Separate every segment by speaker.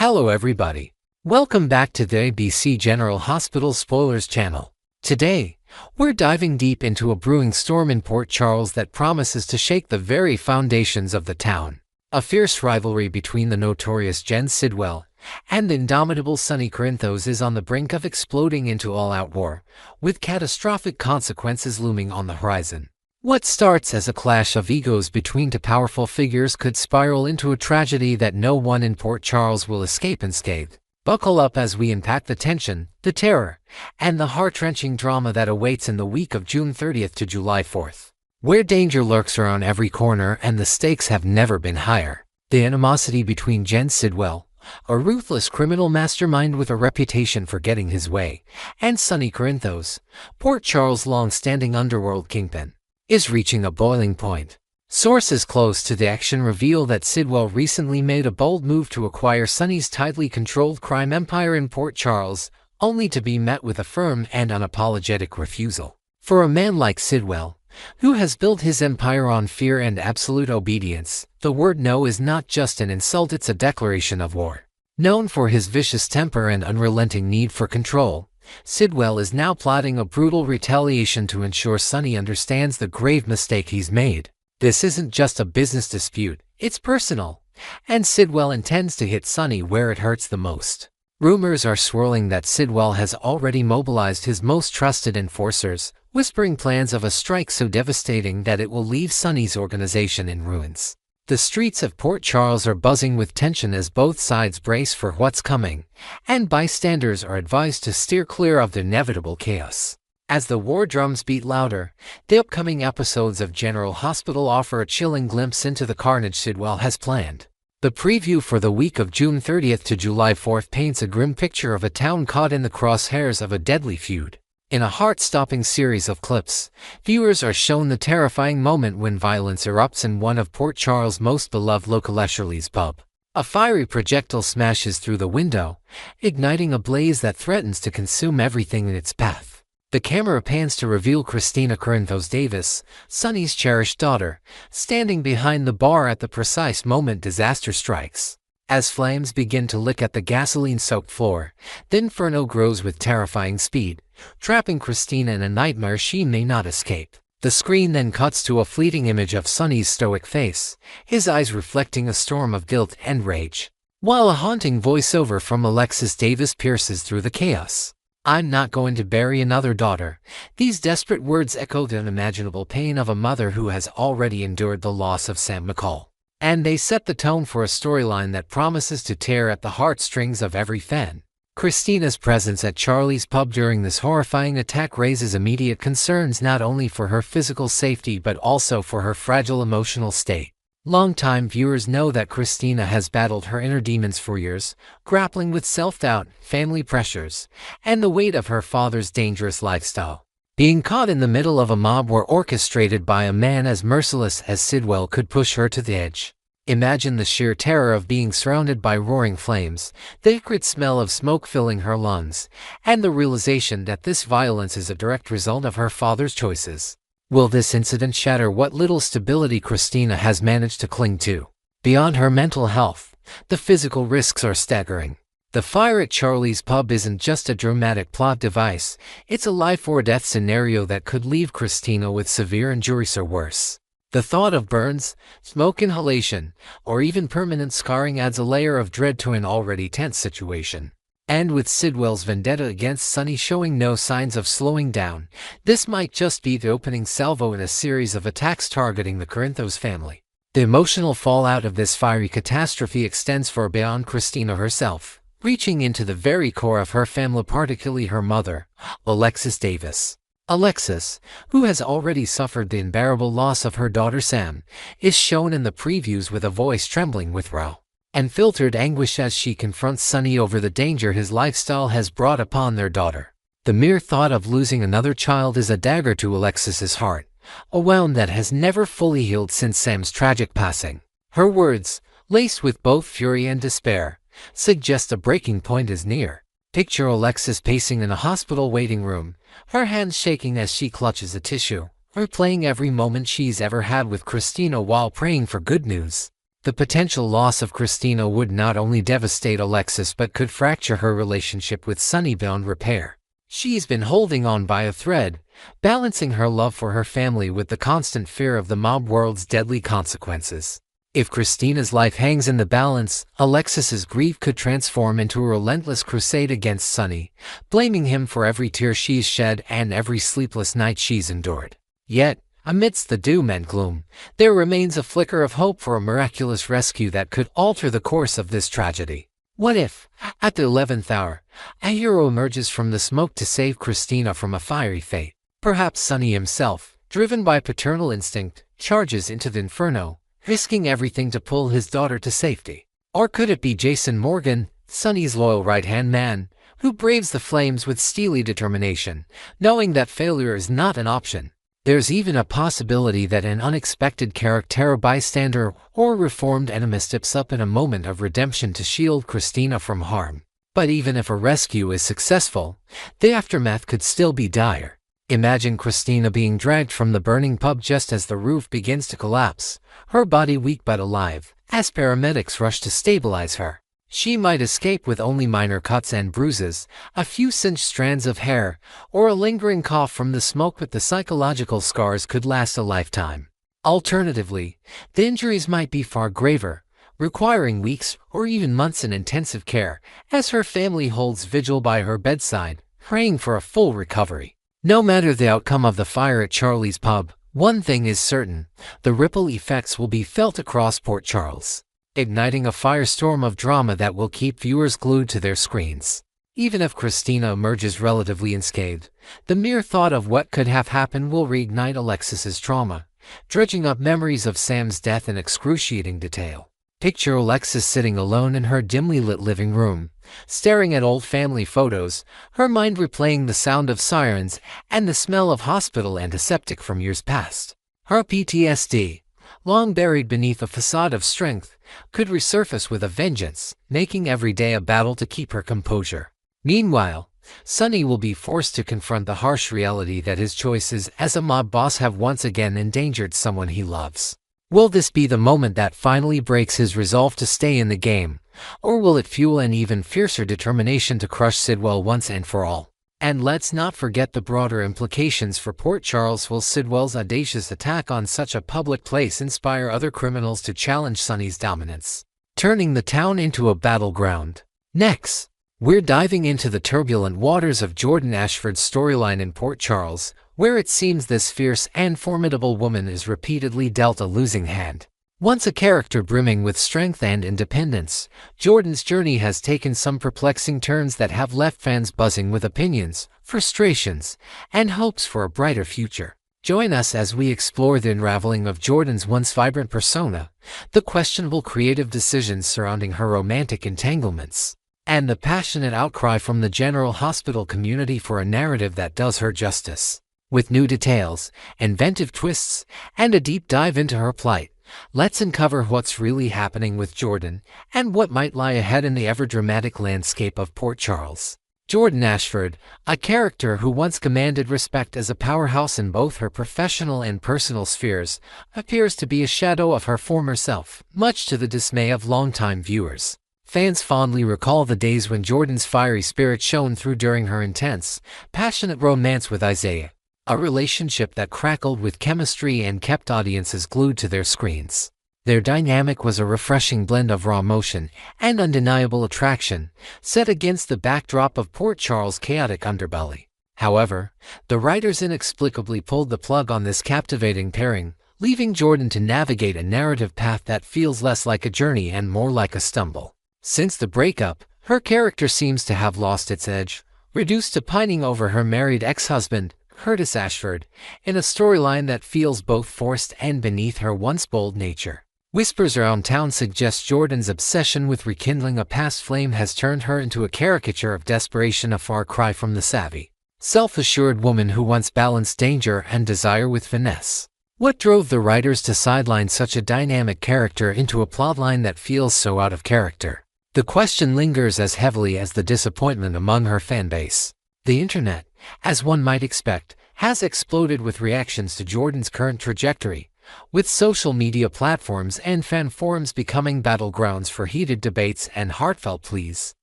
Speaker 1: Hello everybody. Welcome back to the ABC General Hospital Spoilers channel. Today, we're diving deep into a brewing storm in Port Charles that promises to shake the very foundations of the town. A fierce rivalry between the notorious Jen Sidwell and the indomitable Sonny Vows is on the brink of exploding into all-out war, with catastrophic consequences looming on the horizon. What starts as a clash of egos between two powerful figures could spiral into a tragedy that no one in Port Charles will escape unscathed. Buckle up as we unpack the tension, the terror, and the heart-wrenching drama that awaits in the week of June 30th to July 4th. Where danger lurks around every corner and the stakes have never been higher. The animosity between Jen Sidwell, a ruthless criminal mastermind with a reputation for getting his way, and Sonny Vows, Port Charles' long-standing underworld kingpin, is reaching a boiling point. Sources close to the action reveal that Sidwell recently made a bold move to acquire Sonny's tightly controlled crime empire in Port Charles, only to be met with a firm and unapologetic refusal. For a man like Sidwell, who has built his empire on fear and absolute obedience, the word no is not just an insult, it's a declaration of war. Known for his vicious temper and unrelenting need for control, Sidwell is now plotting a brutal retaliation to ensure Sonny understands the grave mistake he's made. This isn't just a business dispute, it's personal, and Sidwell intends to hit Sonny where it hurts the most. Rumors are swirling that Sidwell has already mobilized his most trusted enforcers, whispering plans of a strike so devastating that it will leave Sonny's organization in ruins. The streets of Port Charles are buzzing with tension as both sides brace for what's coming, and bystanders are advised to steer clear of the inevitable chaos. As the war drums beat louder, the upcoming episodes of General Hospital offer a chilling glimpse into the carnage Sidwell has planned. The preview for the week of June 30th to July 4th paints a grim picture of a town caught in the crosshairs of a deadly feud. In a heart-stopping series of clips, viewers are shown the terrifying moment when violence erupts in one of Port Charles' most beloved local Shirley's pub. A fiery projectile smashes through the window, igniting a blaze that threatens to consume everything in its path. The camera pans to reveal Kristina Davis, Sonny's cherished daughter, standing behind the bar at the precise moment disaster strikes. As flames begin to lick at the gasoline-soaked floor, the inferno grows with terrifying speed, trapping Kristina in a nightmare she may not escape. The screen then cuts to a fleeting image of Sonny's stoic face, his eyes reflecting a storm of guilt and rage, while a haunting voiceover from Alexis Davis pierces through the chaos. "I'm not going to bury another daughter." These desperate words echo the unimaginable pain of a mother who has already endured the loss of Sam McCall. And they set the tone for a storyline that promises to tear at the heartstrings of every fan. Kristina's presence at Charlie's pub during this horrifying attack raises immediate concerns not only for her physical safety but also for her fragile emotional state. Longtime viewers know that Kristina has battled her inner demons for years, grappling with self-doubt, family pressures, and the weight of her father's dangerous lifestyle. Being caught in the middle of a mob war orchestrated by a man as merciless as Sidwell could push her to the edge. Imagine the sheer terror of being surrounded by roaring flames, the acrid smell of smoke filling her lungs, and the realization that this violence is a direct result of her father's choices. Will this incident shatter what little stability Kristina has managed to cling to? Beyond her mental health, the physical risks are staggering. The fire at Charlie's pub isn't just a dramatic plot device, it's a life-or-death scenario that could leave Kristina with severe injuries or worse. The thought of burns, smoke inhalation, or even permanent scarring adds a layer of dread to an already tense situation. And with Sidwell's vendetta against Sonny showing no signs of slowing down, this might just be the opening salvo in a series of attacks targeting the Vows family. The emotional fallout of this fiery catastrophe extends far beyond Kristina herself, reaching into the very core of her family, particularly her mother, Alexis Davis. Alexis, who has already suffered the unbearable loss of her daughter Sam, is shown in the previews with a voice trembling with raw and filtered anguish as she confronts Sonny over the danger his lifestyle has brought upon their daughter. The mere thought of losing another child is a dagger to Alexis's heart, a wound that has never fully healed since Sam's tragic passing. Her words, laced with both fury and despair, suggest a breaking point is near. Picture Alexis pacing in a hospital waiting room, her hands shaking as she clutches a tissue, replaying every moment she's ever had with Kristina while praying for good news. The potential loss of Kristina would not only devastate Alexis but could fracture her relationship with Sonny beyond repair. She's been holding on by a thread, balancing her love for her family with the constant fear of the mob world's deadly consequences. If Kristina's life hangs in the balance, Alexis's grief could transform into a relentless crusade against Sonny, blaming him for every tear she's shed and every sleepless night she's endured. Yet, amidst the doom and gloom, there remains a flicker of hope for a miraculous rescue that could alter the course of this tragedy. What if, at the 11th hour, a hero emerges from the smoke to save Kristina from a fiery fate? Perhaps Sonny himself, driven by paternal instinct, charges into the inferno, risking everything to pull his daughter to safety. Or could it be Jason Morgan, Sonny's loyal right-hand man, who braves the flames with steely determination, knowing that failure is not an option? There's even a possibility that an unexpected character, bystander, or reformed enemy steps up in a moment of redemption to shield Kristina from harm. But even if a rescue is successful, the aftermath could still be dire. Imagine Kristina being dragged from the burning pub just as the roof begins to collapse, her body weak but alive, as paramedics rush to stabilize her. She might escape with only minor cuts and bruises, a few singed strands of hair, or a lingering cough from the smoke, but the psychological scars could last a lifetime. Alternatively, the injuries might be far graver, requiring weeks or even months in intensive care, as her family holds vigil by her bedside, praying for a full recovery. No matter the outcome of the fire at Charlie's pub, one thing is certain: the ripple effects will be felt across Port Charles, igniting a firestorm of drama that will keep viewers glued to their screens. Even if Kristina emerges relatively unscathed, the mere thought of what could have happened will reignite Alexis's trauma, dredging up memories of Sam's death in excruciating detail. Picture Alexis sitting alone in her dimly lit living room, staring at old family photos, her mind replaying the sound of sirens and the smell of hospital antiseptic from years past. Her PTSD, long buried beneath a facade of strength, could resurface with a vengeance, making every day a battle to keep her composure. Meanwhile, Sonny will be forced to confront the harsh reality that his choices as a mob boss have once again endangered someone he loves. Will this be the moment that finally breaks his resolve to stay in the game, or will it fuel an even fiercer determination to crush Sidwell once and for all? And let's not forget the broader implications for Port Charles. Will Sidwell's audacious attack on such a public place inspire other criminals to challenge Sonny's dominance, turning the town into a battleground? Next, we're diving into the turbulent waters of Jordan Ashford's storyline in Port Charles, where it seems this fierce and formidable woman is repeatedly dealt a losing hand. Once a character brimming with strength and independence, Jordan's journey has taken some perplexing turns that have left fans buzzing with opinions, frustrations, and hopes for a brighter future. Join us as we explore the unraveling of Jordan's once vibrant persona, the questionable creative decisions surrounding her romantic entanglements, and the passionate outcry from the general hospital community for a narrative that does her justice. With new details, inventive twists, and a deep dive into her plight, let's uncover what's really happening with Jordan and what might lie ahead in the ever-dramatic landscape of Port Charles. Jordan Ashford, a character who once commanded respect as a powerhouse in both her professional and personal spheres, appears to be a shadow of her former self, much to the dismay of longtime viewers. Fans fondly recall the days when Jordan's fiery spirit shone through during her intense, passionate romance with Isaiah, a relationship that crackled with chemistry and kept audiences glued to their screens. Their dynamic was a refreshing blend of raw emotion and undeniable attraction, set against the backdrop of Port Charles' chaotic underbelly. However, the writers inexplicably pulled the plug on this captivating pairing, leaving Jordan to navigate a narrative path that feels less like a journey and more like a stumble. Since the breakup, her character seems to have lost its edge, reduced to pining over her married ex-husband, Jordan Ashford, in a storyline that feels both forced and beneath her once bold nature. Whispers around town suggest Jordan's obsession with rekindling a past flame has turned her into a caricature of desperation, a far cry from the savvy, self-assured woman who once balanced danger and desire with finesse. What drove the writers to sideline such a dynamic character into a plotline that feels so out of character? The question lingers as heavily as the disappointment among her fanbase. The internet, as one might expect, has exploded with reactions to Jordan's current trajectory, with social media platforms and fan forums becoming battlegrounds for heated debates and heartfelt pleas.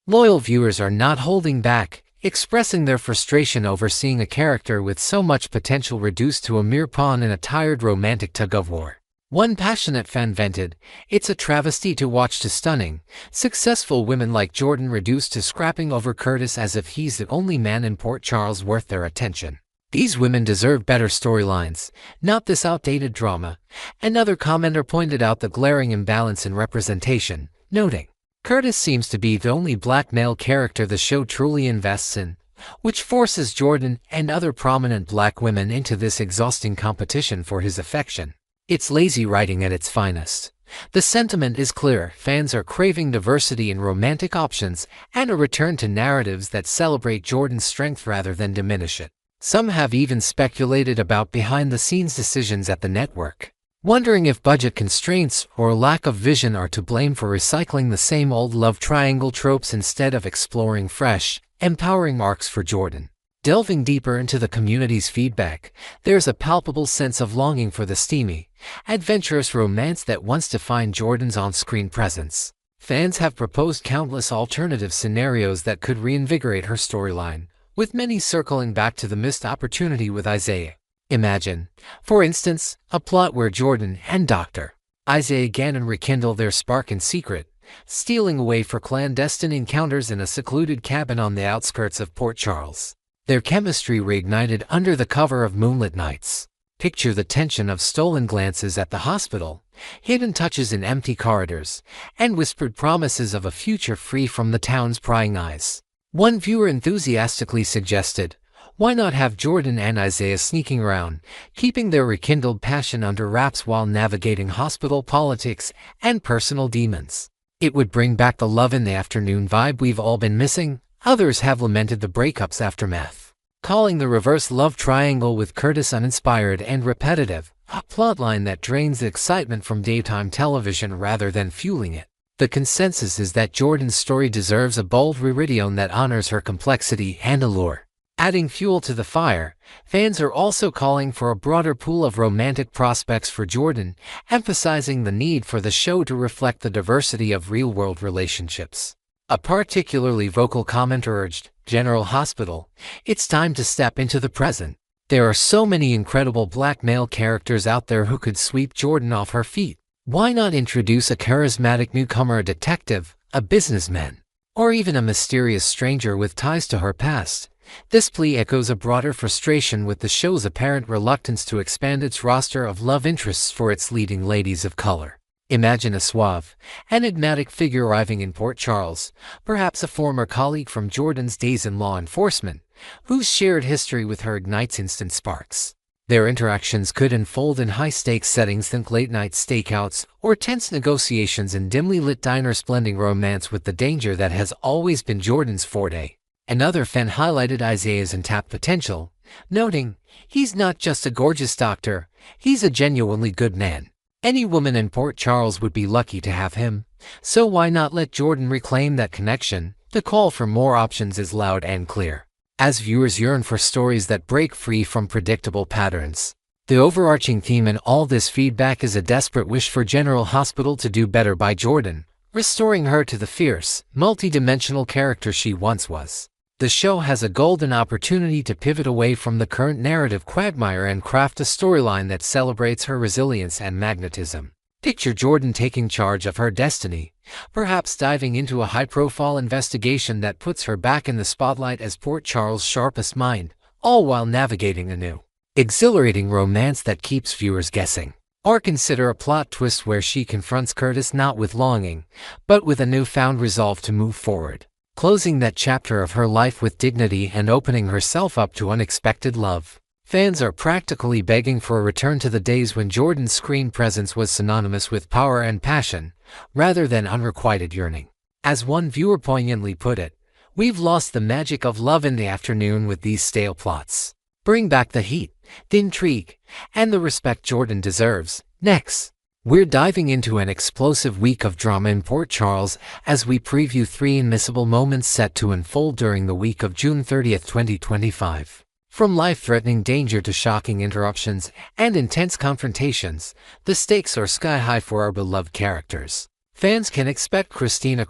Speaker 1: Loyal viewers are not holding back, expressing their frustration over seeing a character with so much potential reduced to a mere pawn in a tired romantic tug-of-war. One passionate fan vented, "It's a travesty to watch two stunning, successful women like Jordan reduced to scrapping over Curtis as if he's the only man in Port Charles worth their attention. These women deserve better storylines, not this outdated drama." Another commenter pointed out the glaring imbalance in representation, noting, "Curtis seems to be the only black male character the show truly invests in, which forces Jordan and other prominent black women into this exhausting competition for his affection. It's lazy writing at its finest." The sentiment is clear. Fans are craving diversity in romantic options and a return to narratives that celebrate Jordan's strength rather than diminish it. Some have even speculated about behind-the-scenes decisions at the network, wondering if budget constraints or lack of vision are to blame for recycling the same old love triangle tropes instead of exploring fresh, empowering arcs for Jordan. Delving deeper into the community's feedback, there's a palpable sense of longing for the steamy, adventurous romance that once defined Jordan's on-screen presence. Fans have proposed countless alternative scenarios that could reinvigorate her storyline, with many circling back to the missed opportunity with Isaiah. Imagine, for instance, a plot where Jordan and Dr. Isaiah Gannon rekindle their spark in secret, stealing away for clandestine encounters in a secluded cabin on the outskirts of Port Charles. Their chemistry reignited under the cover of moonlit nights. Picture the tension of stolen glances at the hospital, hidden touches in empty corridors, and whispered promises of a future free from the town's prying eyes. One viewer enthusiastically suggested, "Why not have Jordan and Isaiah sneaking around, keeping their rekindled passion under wraps while navigating hospital politics and personal demons? It would bring back the love in the afternoon vibe we've all been missing." Others have lamented the breakup's aftermath, calling the reverse love triangle with Curtis uninspired and repetitive, a plotline that drains the excitement from daytime television rather than fueling it. The consensus is that Jordan's story deserves a bold revision that honors her complexity and allure. Adding fuel to the fire, fans are also calling for a broader pool of romantic prospects for Jordan, emphasizing the need for the show to reflect the diversity of real-world relationships. A particularly vocal commenter urged, "General Hospital, it's time to step into the present. There are so many incredible black male characters out there who could sweep Jordan off her feet. Why not introduce a charismatic newcomer, a detective, a businessman, or even a mysterious stranger with ties to her past?" This plea echoes a broader frustration with the show's apparent reluctance to expand its roster of love interests for its leading ladies of color. Imagine a suave, enigmatic figure arriving in Port Charles, perhaps a former colleague from Jordan's days in law enforcement, whose shared history with her ignites instant sparks. Their interactions could unfold in high-stakes settings, think late-night stakeouts or tense negotiations in dimly lit diners, blending romance with the danger that has always been Jordan's forte. Another fan highlighted Isaiah's untapped potential, noting, "He's not just a gorgeous doctor, he's a genuinely good man. Any woman in Port Charles would be lucky to have him, so why not let Jordan reclaim that connection?" The call for more options is loud and clear, as viewers yearn for stories that break free from predictable patterns. The overarching theme in all this feedback is a desperate wish for General Hospital to do better by Jordan, restoring her to the fierce, multi-dimensional character she once was. The show has a golden opportunity to pivot away from the current narrative quagmire and craft a storyline that celebrates her resilience and magnetism. Picture Jordan taking charge of her destiny, perhaps diving into a high-profile investigation that puts her back in the spotlight as Port Charles' sharpest mind, all while navigating a new, exhilarating romance that keeps viewers guessing. Or consider a plot twist where she confronts Curtis not with longing, but with a newfound resolve to move forward, closing that chapter of her life with dignity and opening herself up to unexpected love. Fans are practically begging for a return to the days when Jordan's screen presence was synonymous with power and passion, rather than unrequited yearning. As one viewer poignantly put it, "We've lost the magic of love in the afternoon with these stale plots. Bring back the heat, the intrigue, and the respect Jordan deserves." Next, we're diving into an explosive week of drama in Port Charles as we preview 3 unmissable moments set to unfold during the week of June 30, 2025. From life-threatening danger to shocking interruptions and intense confrontations, the stakes are sky-high for our beloved characters. Fans can expect Kristina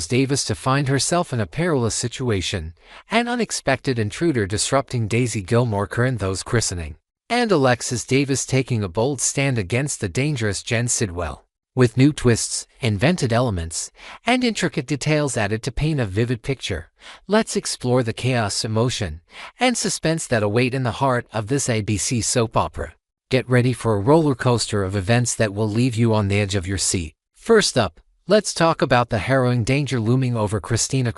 Speaker 1: Davis to find herself in a perilous situation, an unexpected intruder disrupting Daisy Gilmore Corinthos' christening, and Alexis Davis taking a bold stand against the dangerous Jen Sidwell. With new twists, invented elements, and intricate details added to paint a vivid picture, let's explore the chaos, emotion, and suspense that await in the heart of this ABC soap opera. Get ready for a roller coaster of events that will leave you on the edge of your seat. First up, let's talk about the harrowing danger looming over Kristina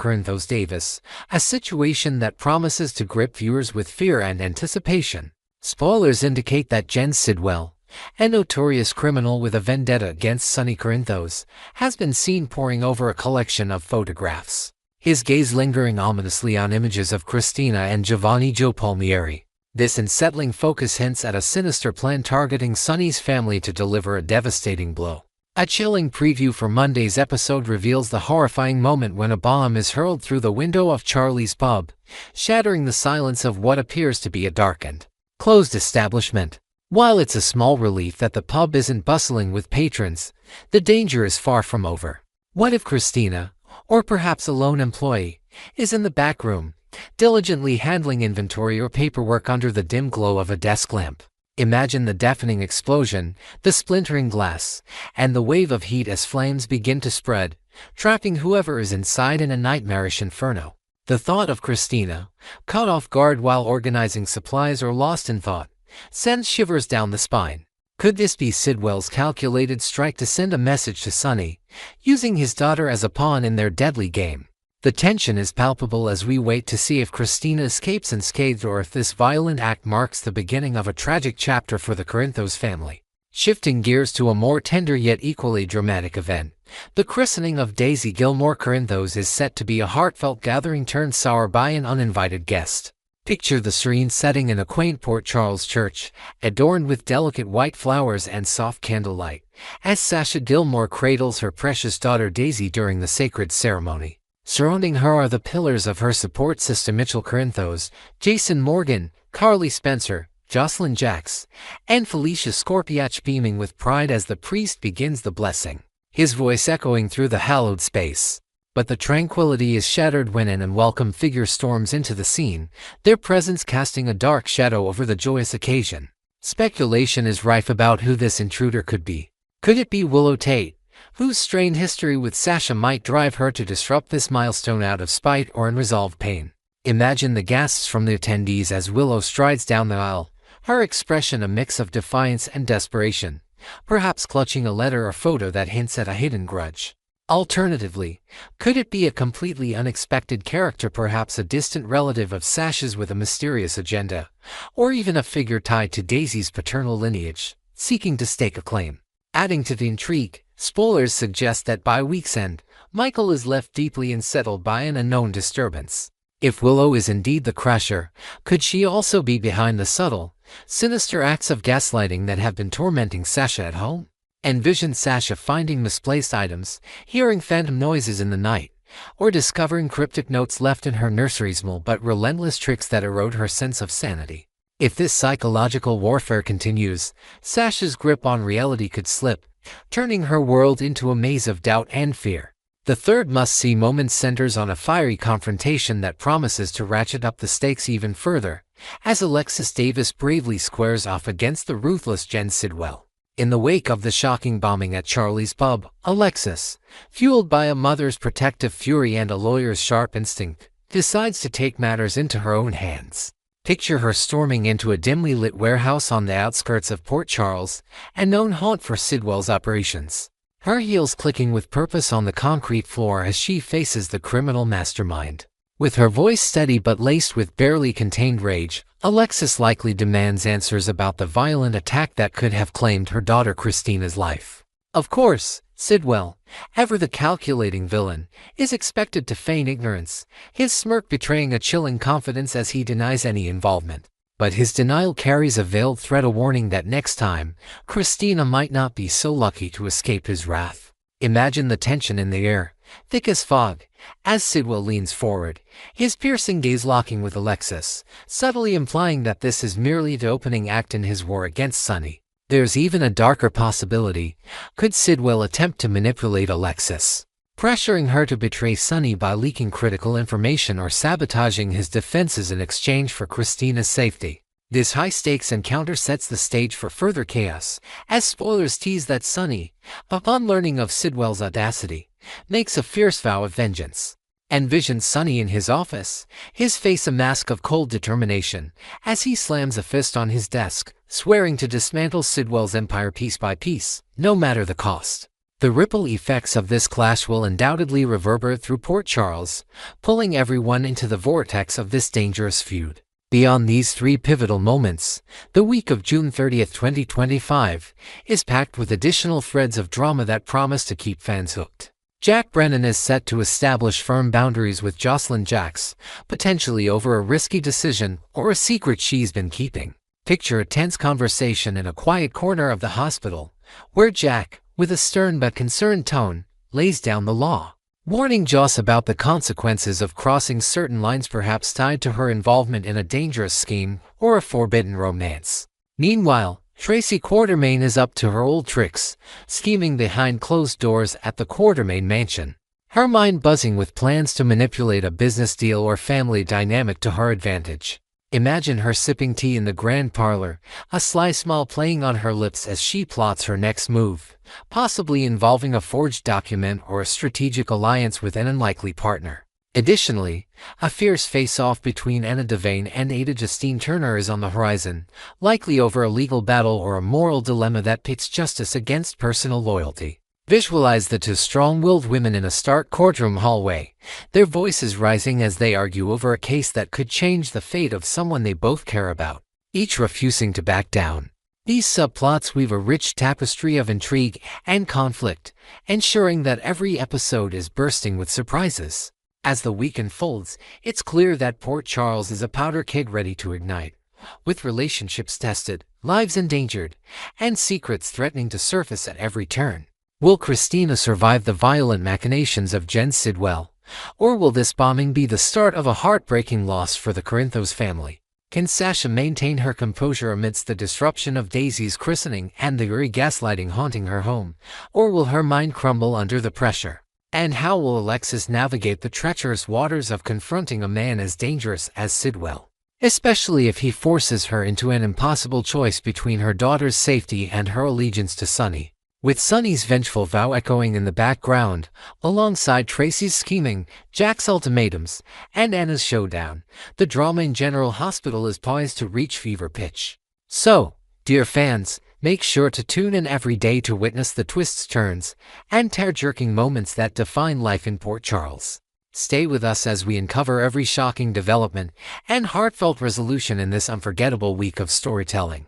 Speaker 1: Davis, a situation that promises to grip viewers with fear and anticipation. Spoilers indicate that Jen Sidwell, a notorious criminal with a vendetta against Sonny Corinthos, has been seen poring over a collection of photographs, his gaze lingering ominously on images of Kristina and Giovanni Joe Palmieri. This unsettling focus hints at a sinister plan targeting Sonny's family to deliver a devastating blow. A chilling preview for Monday's episode reveals the horrifying moment when a bomb is hurled through the window of Charlie's pub, shattering the silence of what appears to be a darkened, closed establishment. While it's a small relief that the pub isn't bustling with patrons, the danger is far from over. What if Kristina, or perhaps a lone employee, is in the back room, diligently handling inventory or paperwork under the dim glow of a desk lamp? Imagine the deafening explosion, the splintering glass, and the wave of heat as flames begin to spread, trapping whoever is inside in a nightmarish inferno. The thought of Kristina, caught off guard while organizing supplies or lost in thought, sends shivers down the spine. Could this be Sidwell's calculated strike to send a message to Sonny, using his daughter as a pawn in their deadly game? The tension is palpable as we wait to see if Kristina escapes unscathed or if this violent act marks the beginning of a tragic chapter for the Corinthos family. Shifting gears to a more tender yet equally dramatic event, the christening of Daisy Gilmore Corinthos is set to be a heartfelt gathering turned sour by an uninvited guest. Picture the serene setting in a quaint Port Charles church, adorned with delicate white flowers and soft candlelight, as Sasha Gilmore cradles her precious daughter Daisy during the sacred ceremony. Surrounding her are the pillars of her support system: Mitchell Corinthos, Jason Morgan, Carly Spencer, Jocelyn Jacks, and Felicia Scorpiach beaming with pride as the priest begins the blessing, his voice echoing through the hallowed space. But the tranquility is shattered when an unwelcome figure storms into the scene, their presence casting a dark shadow over the joyous occasion. Speculation is rife about who this intruder could be. Could it be Willow Tate, whose strained history with Sasha might drive her to disrupt this milestone out of spite or unresolved pain? Imagine the gasps from the attendees as Willow strides down the aisle, her expression a mix of defiance and desperation, perhaps clutching a letter or photo that hints at a hidden grudge. Alternatively, could it be a completely unexpected character, perhaps a distant relative of Sasha's with a mysterious agenda, or even a figure tied to Daisy's paternal lineage, seeking to stake a claim? Adding to the intrigue, spoilers suggest that by week's end, Michael is left deeply unsettled by an unknown disturbance. If Willow is indeed the crasher, could she also be behind the subtle, sinister acts of gaslighting that have been tormenting Sasha at home? Envision Sasha finding misplaced items, hearing phantom noises in the night, or discovering cryptic notes left in her nursery's small but relentless tricks that erode her sense of sanity. If this psychological warfare continues, Sasha's grip on reality could slip, turning her world into a maze of doubt and fear. The third must-see moment centers on a fiery confrontation that promises to ratchet up the stakes even further, as Alexis Davis bravely squares off against the ruthless Jen Sidwell. In the wake of the shocking bombing at Charlie's pub, Alexis, fueled by a mother's protective fury and a lawyer's sharp instinct, decides to take matters into her own hands. Picture her storming into a dimly lit warehouse on the outskirts of Port Charles, a known haunt for Sidwell's operations. Her heels clicking with purpose on the concrete floor as she faces the criminal mastermind. With her voice steady but laced with barely contained rage, Alexis likely demands answers about the violent attack that could have claimed her daughter Kristina's life. Of course, Sidwell, ever the calculating villain, is expected to feign ignorance, his smirk betraying a chilling confidence as he denies any involvement. But his denial carries a veiled threat, a warning that next time, Kristina might not be so lucky to escape his wrath. Imagine the tension in the air, thick as fog, as Sidwell leans forward, his piercing gaze locking with Alexis, subtly implying that this is merely the opening act in his war against Sonny. There's even a darker possibility. Could Sidwell attempt to manipulate Alexis, pressuring her to betray Sonny by leaking critical information or sabotaging his defenses in exchange for Kristina's safety? This high-stakes encounter sets the stage for further chaos, as spoilers tease that Sonny, upon learning of Sidwell's audacity, makes a fierce vow of vengeance. Envision Sonny in his office, his face a mask of cold determination, as he slams a fist on his desk, swearing to dismantle Sidwell's empire piece by piece, no matter the cost. The ripple effects of this clash will undoubtedly reverberate through Port Charles, pulling everyone into the vortex of this dangerous feud. Beyond these three pivotal moments, the week of June 30, 2025, is packed with additional threads of drama that promise to keep fans hooked. Jack Brennan is set to establish firm boundaries with Jocelyn Jacks, potentially over a risky decision or a secret she's been keeping. Picture a tense conversation in a quiet corner of the hospital, where Jack, with a stern but concerned tone, lays down the law, warning Joss about the consequences of crossing certain lines, perhaps tied to her involvement in a dangerous scheme or a forbidden romance. Meanwhile, Tracy Quartermain is up to her old tricks, scheming behind closed doors at the Quartermain mansion, her mind buzzing with plans to manipulate a business deal or family dynamic to her advantage. Imagine her sipping tea in the grand parlor, a sly smile playing on her lips as she plots her next move, possibly involving a forged document or a strategic alliance with an unlikely partner. Additionally, a fierce face-off between Anna Devane and Ada Justine Turner is on the horizon, likely over a legal battle or a moral dilemma that pits justice against personal loyalty. Visualize the two strong-willed women in a stark courtroom hallway, their voices rising as they argue over a case that could change the fate of someone they both care about, each refusing to back down. These subplots weave a rich tapestry of intrigue and conflict, ensuring that every episode is bursting with surprises. As the week unfolds, it's clear that Port Charles is a powder keg ready to ignite, with relationships tested, lives endangered, and secrets threatening to surface at every turn. Will Kristina survive the violent machinations of Jen Sidwell, or will this bombing be the start of a heartbreaking loss for the Corinthos family? Can Sasha maintain her composure amidst the disruption of Daisy's christening and the eerie gaslighting haunting her home, or will her mind crumble under the pressure? And how will Alexis navigate the treacherous waters of confronting a man as dangerous as Sidwell, especially if he forces her into an impossible choice between her daughter's safety and her allegiance to Sonny? With Sonny's vengeful vow echoing in the background, alongside Tracy's scheming, Jack's ultimatums, and Anna's showdown, the drama in General Hospital is poised to reach fever pitch. So, dear fans, make sure to tune in every day to witness the twists, turns, and tear-jerking moments that define life in Port Charles. Stay with us as we uncover every shocking development and heartfelt resolution in this unforgettable week of storytelling.